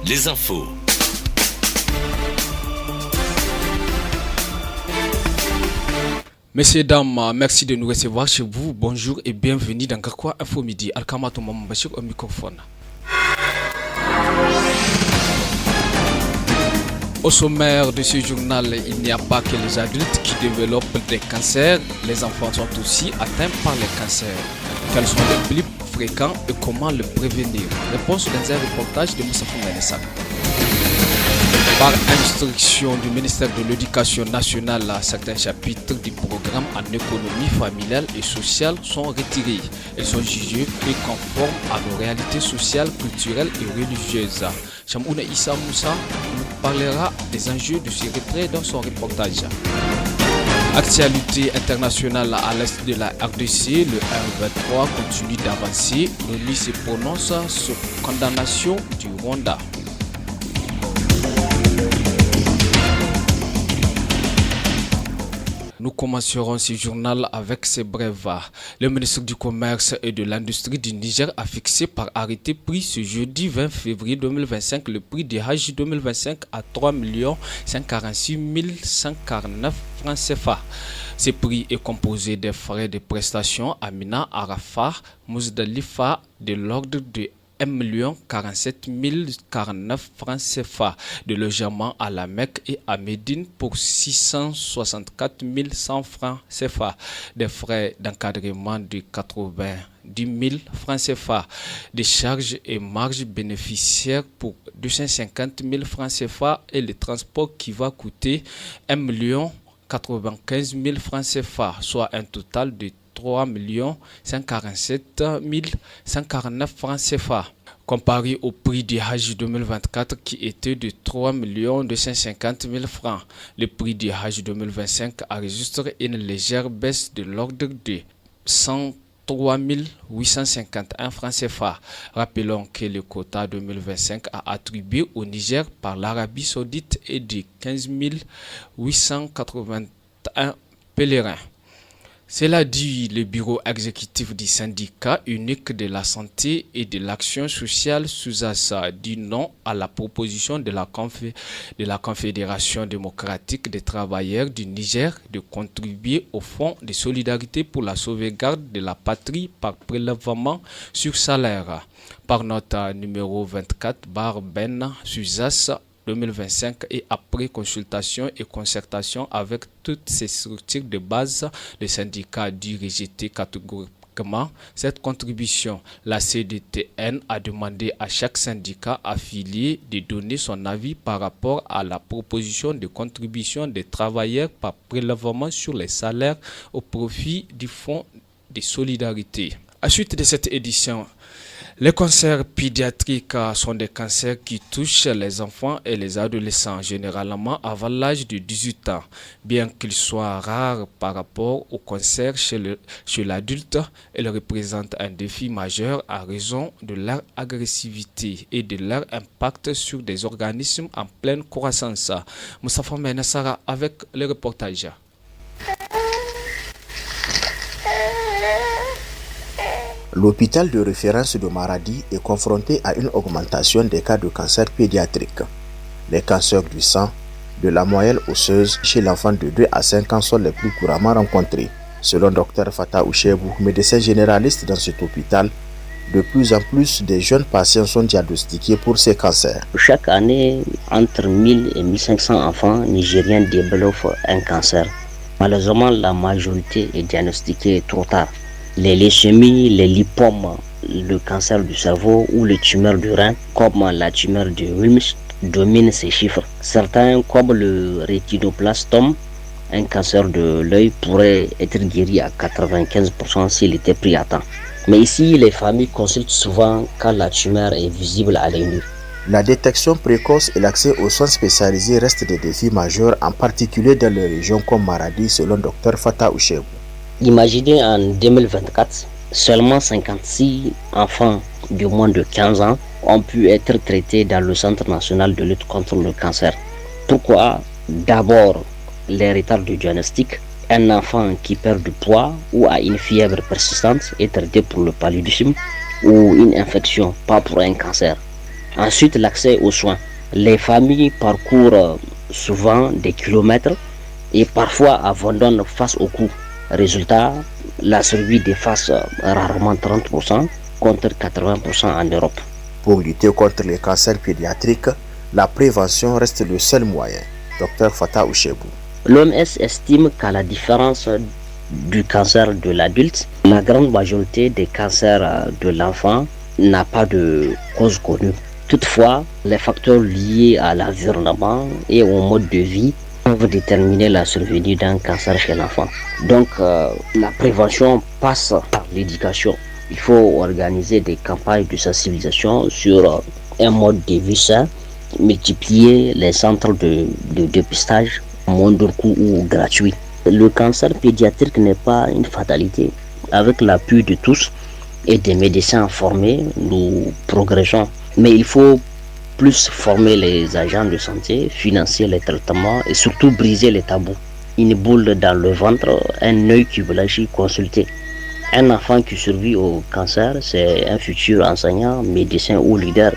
les infos. Messieurs, dames, merci de nous recevoir chez vous. Bonjour et bienvenue dans Garkwa Info Midi. Alkamato Mamambachir au microphone. Au sommaire de ce journal, il n'y a pas que les adultes qui développent des cancers. Les enfants sont aussi atteints par les cancers. Quels sont les plus fréquents et comment le prévenir? Réponse dans un reportage de Moussa Foumanessak. Par instruction du ministère de l'Éducation nationale, certains chapitres du programme en économie familiale et sociale sont retirés. Ils sont jugés peu conformes à nos réalités sociales, culturelles et religieuses. Chamouna Issa Moussa nous parlera des enjeux de ce retrait dans son reportage. Actualité internationale à l'est de la RDC, le M23 continue d'avancer. L'ONU se prononce sur condamnation du Rwanda. Nous commencerons ce journal avec ces brèves. Le ministre du Commerce et de l'Industrie du Niger a fixé par arrêté pris ce jeudi 20 février 2025 le prix des Hajj 2025 à 3 146 149 francs CFA. Ce prix est composé des frais de prestation à Mina, Arafat, Muzdalifa de l'ordre de 1 47 049 francs CFA, de logement à la Mecque et à Médine pour 664 100 francs CFA, des frais d'encadrement de 90 000 francs CFA, des charges et marges bénéficiaires pour 250 000 francs CFA et le transport qui va coûter 1 95 000 francs CFA, soit un total de 3 147 149 francs CFA. Comparé au prix du Hajj 2024 qui était de 3 250 000 francs, le prix du Hajj 2025 a enregistré une légère baisse de l'ordre de 103 851 francs CFA. Rappelons que le quota 2025 a attribué au Niger par l'Arabie Saoudite est de 15 881 pèlerins. Cela dit, le bureau exécutif du syndicat unique de la santé et de l'action sociale SUSASA dit non à la proposition de la Confédération démocratique des travailleurs du Niger de contribuer au fonds de solidarité pour la sauvegarde de la patrie par prélèvement sur salaire. Par note numéro 24/Ben SUSASA 2025 et après consultation et concertation avec toutes ces structures de base, le syndicat dit rejeter catégoriquement cette contribution. La CDTN a demandé à chaque syndicat affilié de donner son avis par rapport à la proposition de contribution des travailleurs par prélèvement sur les salaires au profit du fonds de solidarité. À suite de cette édition, les cancers pédiatriques sont des cancers qui touchent les enfants et les adolescents, généralement avant l'âge de 18 ans. Bien qu'ils soient rares par rapport aux cancers chez l'adulte, ils représentent un défi majeur à raison de leur agressivité et de leur impact sur des organismes en pleine croissance. Moussa Foumanessak avec le reportage. L'hôpital de référence de Maradi est confronté à une augmentation des cas de cancer pédiatrique. Les cancers du sang, de la moelle osseuse chez l'enfant de 2 à 5 ans sont les plus couramment rencontrés. Selon Dr Fata Ouchebou, médecin généraliste dans cet hôpital, de plus en plus de jeunes patients sont diagnostiqués pour ces cancers. Chaque année, entre 1000 et 1500 enfants nigériens développent un cancer. Malheureusement, la majorité est diagnostiquée trop tard. Les leucémies, les lipomes, le cancer du cerveau ou les tumeurs du rein, comme la tumeur de Wilms, dominent ces chiffres. Certains, comme le rétinoblastome, un cancer de l'œil, pourrait être guéri à 95% s'il était pris à temps. Mais ici, les familles consultent souvent quand la tumeur est visible à l'œil nu. La détection précoce et l'accès aux soins spécialisés restent des défis majeurs, en particulier dans les régions comme Maradi, selon Dr Fata Ouchebou. Imaginez en 2024, seulement 56 enfants de moins de 15 ans ont pu être traités dans le Centre national de lutte contre le cancer. Pourquoi? D'abord, les retards de diagnostic. Un enfant qui perd du poids ou a une fièvre persistante est traité pour le paludisme ou une infection, pas pour un cancer. Ensuite, l'accès aux soins. Les familles parcourent souvent des kilomètres et parfois abandonnent face au coût. Résultat, la survie dépasse rarement 30% contre 80% en Europe. Pour lutter contre les cancers pédiatriques, la prévention reste le seul moyen. Dr Fatah Ouchebou. L'OMS estime qu'à la différence du cancer de l'adulte, la grande majorité des cancers de l'enfant n'a pas de cause connue. Toutefois, les facteurs liés à l'environnement et au mode de vie peuvent déterminer la survenue d'un cancer chez l'enfant. Donc, la prévention passe par l'éducation. Il faut organiser des campagnes de sensibilisation sur un mode de vie sain, multiplier les centres de dépistage à moindre coût ou gratuit. Le cancer pédiatrique n'est pas une fatalité. Avec l'appui de tous et des médecins formés, nous progressons. Mais il faut plus former les agents de santé, financer les traitements et surtout briser les tabous. Une boule dans le ventre, un œil qui blanchit, consulter. Un enfant qui survit au cancer, c'est un futur enseignant, médecin ou leader.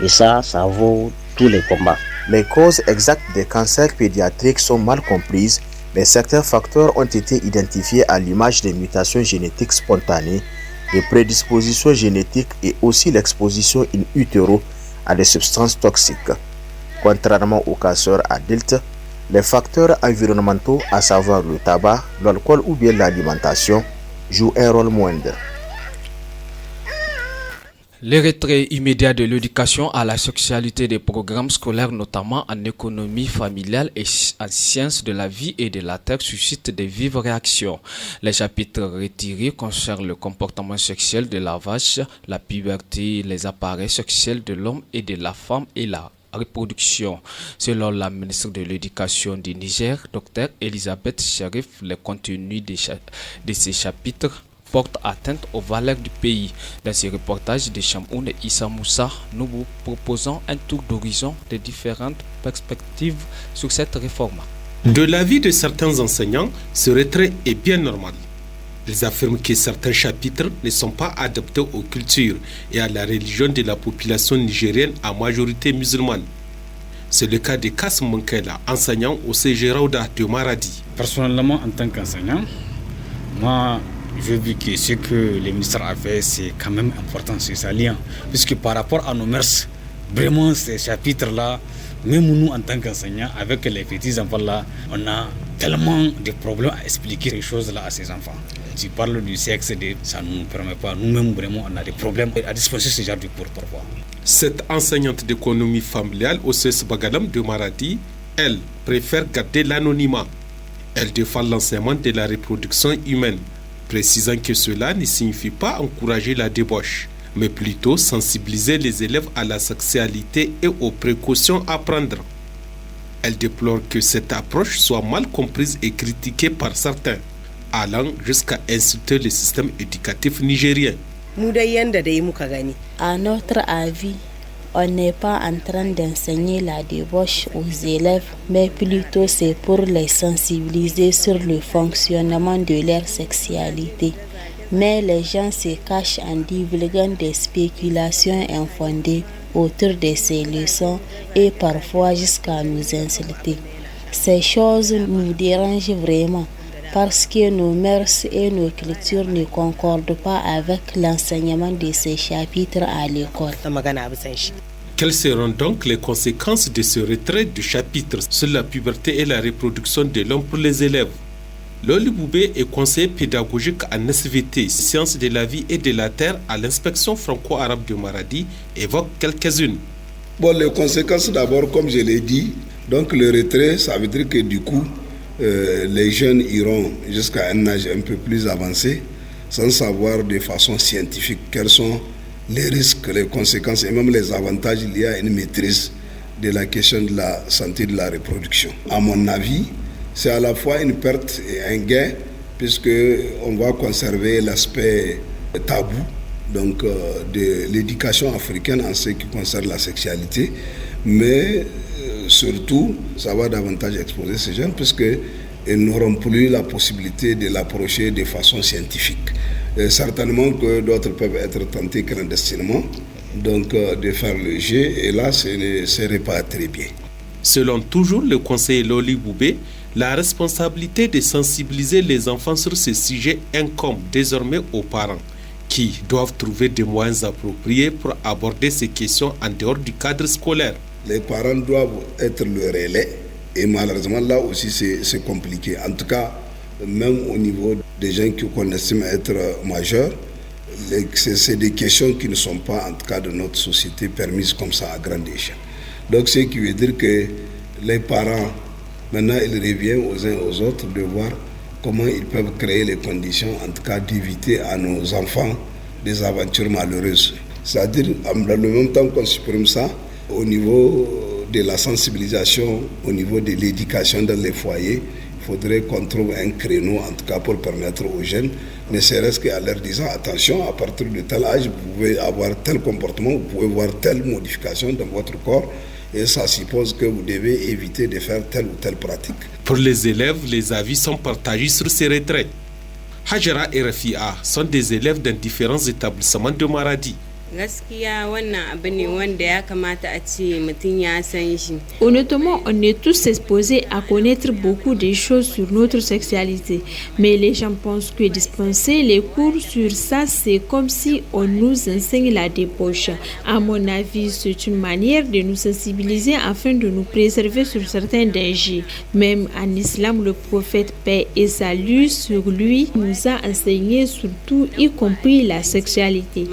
Et ça vaut tous les combats. Les causes exactes des cancers pédiatriques sont mal comprises, mais certains facteurs ont été identifiés à l'image des mutations génétiques spontanées, des prédispositions génétiques et aussi l'exposition in utero à des substances toxiques. Contrairement aux cancers adultes, les facteurs environnementaux, à savoir le tabac, l'alcool ou bien l'alimentation, jouent un rôle moindre. Le retrait immédiat de l'éducation à la sexualité des programmes scolaires, notamment en économie familiale et en sciences de la vie et de la terre, suscite de vives réactions. Les chapitres retirés concernent le comportement sexuel de la vache, la puberté, les appareils sexuels de l'homme et de la femme et la reproduction. Selon la ministre de l'Éducation du Niger, Dr Elisabeth Sherif, le contenu de ces chapitres porte atteinte aux valeurs du pays. Dans ce reportage de Chamoun et Issa Moussa, nous vous proposons un tour d'horizon des différentes perspectives sur cette réforme. De l'avis de certains enseignants, ce retrait est bien normal. Ils affirment que certains chapitres ne sont pas adaptés aux cultures et à la religion de la population nigérienne à majorité musulmane. C'est le cas de Kassim Mankela, enseignant au CG Raouda de Maradi. Personnellement, en tant qu'enseignant, moi, je vu que ce que le ministre a fait, c'est quand même important, c'est salient. Puisque par rapport à nos mœurs, vraiment ces chapitres-là, même nous en tant qu'enseignants, avec les petits enfants-là, on a tellement de problèmes à expliquer ces choses-là à ces enfants. Tu parles du sexe, ça ne nous permet pas. Nous-mêmes, vraiment, on a des problèmes à dispenser ce genre de cours parfois. Cette enseignante d'économie familiale au CES Bagalam de Maradi, elle, préfère garder l'anonymat. Elle défend l'enseignement de la reproduction humaine, précisant que cela ne signifie pas encourager la débauche, mais plutôt sensibiliser les élèves à la sexualité et aux précautions à prendre. Elle déplore que cette approche soit mal comprise et critiquée par certains, allant jusqu'à insulter le système éducatif nigérien. À notre avis, on n'est pas en train d'enseigner la débauche aux élèves, mais plutôt c'est pour les sensibiliser sur le fonctionnement de leur sexualité. Mais les gens se cachent en divulguant des spéculations infondées autour de ces leçons et parfois jusqu'à nous insulter. Ces choses nous dérangent vraiment parce que nos mœurs et nos cultures ne concordent pas avec l'enseignement de ces chapitres à l'école. Quelles seront donc les conséquences de ce retrait du chapitre sur la puberté et la reproduction de l'homme pour les élèves? Loli Boubé est conseiller pédagogique en SVT, Sciences de la vie et de la terre à l'inspection franco-arabe de Maradi, évoque quelques-unes. Bon, les conséquences d'abord, comme je l'ai dit, donc le retrait, ça veut dire que du coup, les jeunes iront jusqu'à un âge un peu plus avancé, sans savoir de façon scientifique quels sont les risques, les conséquences et même les avantages liés à une maîtrise de la question de la santé de la reproduction. À mon avis, c'est à la fois une perte et un gain, puisqu'on va conserver l'aspect tabou donc, de l'éducation africaine en ce qui concerne la sexualité, mais surtout, ça va davantage exposer ces jeunes, puisqu'ils n'auront plus la possibilité de l'approcher de façon scientifique. Certainement que d'autres peuvent être tentés clandestinement, donc de faire le jeu, et là ce ne serait pas très bien. Selon toujours le conseiller Loli Boubé, la responsabilité de sensibiliser les enfants sur ces sujets incombe désormais aux parents, qui doivent trouver des moyens appropriés pour aborder ces questions en dehors du cadre scolaire. Les parents doivent être le relais, et malheureusement là aussi c'est compliqué. En tout cas, même au niveau des gens qu'on estime être majeurs, c'est des questions qui ne sont pas, en tout cas de notre société, permises comme ça à grande échelle. Donc ce qui veut dire que les parents, maintenant il revient aux uns aux autres de voir comment ils peuvent créer les conditions, en tout cas d'éviter à nos enfants des aventures malheureuses. C'est-à-dire, dans le même temps qu'on supprime ça, au niveau de la sensibilisation, au niveau de l'éducation dans les foyers, il faudrait qu'on trouve un créneau, en tout cas pour permettre aux jeunes, ne serait-ce qu'à leur disant, attention, à partir de tel âge, vous pouvez avoir tel comportement, vous pouvez voir telle modification dans votre corps, et ça suppose que vous devez éviter de faire telle ou telle pratique. Pour les élèves, les avis sont partagés sur ces retraits. Hajara et Rafia sont des élèves dans différents établissements de Maradi. Honnêtement, on est tous exposés à connaître beaucoup de choses sur notre sexualité. Mais les gens pensent que dispenser les cours sur ça, c'est comme si on nous enseigne la débauche. À mon avis, c'est une manière de nous sensibiliser afin de nous préserver sur certains dangers. Même en islam, le prophète, paix et salut sur lui, nous a enseigné sur tout, y compris la sexualité.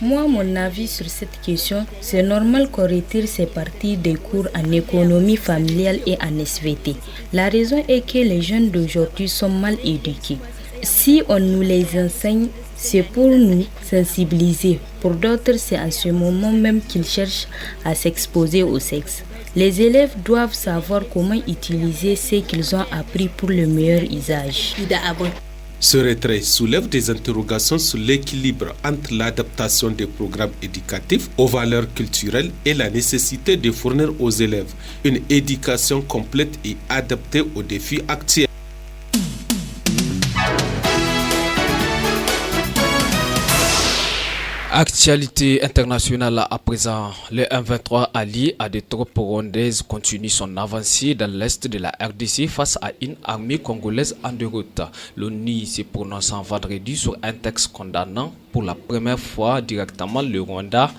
Moi, mon avis sur cette question, c'est normal qu'on retire ces parties des cours en économie familiale et en SVT. La raison est que les jeunes d'aujourd'hui sont mal éduqués. Si on nous les enseigne, c'est pour nous sensibiliser. Pour d'autres, c'est en ce moment même qu'ils cherchent à s'exposer au sexe. Les élèves doivent savoir comment utiliser ce qu'ils ont appris pour le meilleur usage. Ce retrait soulève des interrogations sur l'équilibre entre l'adaptation des programmes éducatifs aux valeurs culturelles et la nécessité de fournir aux élèves une éducation complète et adaptée aux défis actuels. Actualité internationale à présent, le M23 allié à des troupes rwandaises continue son avancée dans l'est de la RDC face à une armée congolaise en déroute. L'ONU s'est prononcé vendredi sur un texte condamnant pour la première fois directement le Rwanda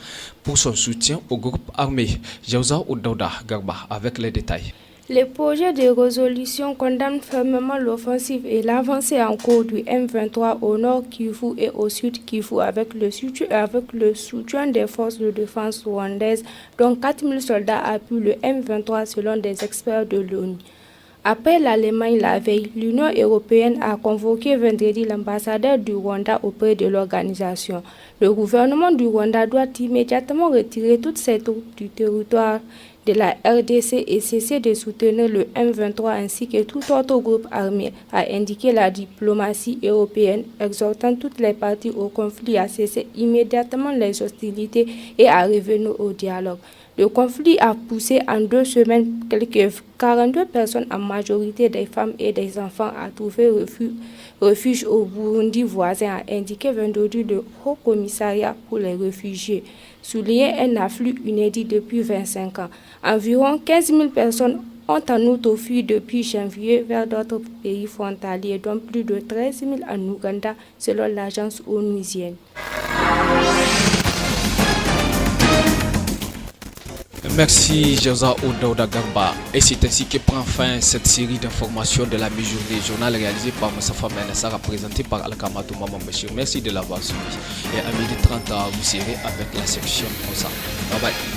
pour son soutien au groupe armé. Jauza Oudouda Garba avec les détails. Le projet de résolution condamne fermement l'offensive et l'avancée en cours du M23 au nord Kivu et au sud Kivu avec le soutien des forces de défense rwandaises, dont 4000 soldats appuient le M23 selon des experts de l'ONU. Après l'Allemagne la veille, l'Union européenne a convoqué vendredi l'ambassadeur du Rwanda auprès de l'organisation. Le gouvernement du Rwanda doit immédiatement retirer toutes ses troupes du territoire de la RDC et cesser de soutenir le M23 ainsi que tout autre groupe armé, a indiqué la diplomatie européenne, exhortant toutes les parties au conflit à cesser immédiatement les hostilités et à revenir au dialogue. Le conflit a poussé en 2 semaines quelques 42 personnes, en majorité des femmes et des enfants, à trouver refuge au Burundi voisin, a indiqué vendredi le Haut Commissariat pour les réfugiés, soulignant un afflux inédit depuis 25 ans. Environ 15 000 personnes ont en outre fui depuis janvier vers d'autres pays frontaliers, dont plus de 13 000 en Ouganda, selon l'agence onusienne. Merci Jauza Oudouda Gamba. Et c'est ainsi que prend fin cette série d'informations de la mi-journée, journal réalisé par Moussafa Menassara, présenté par Al-Kamatou Maman Bachir. Merci de l'avoir suivi. Et à 12h30, vous serez avec la section comme ça. Bye bye.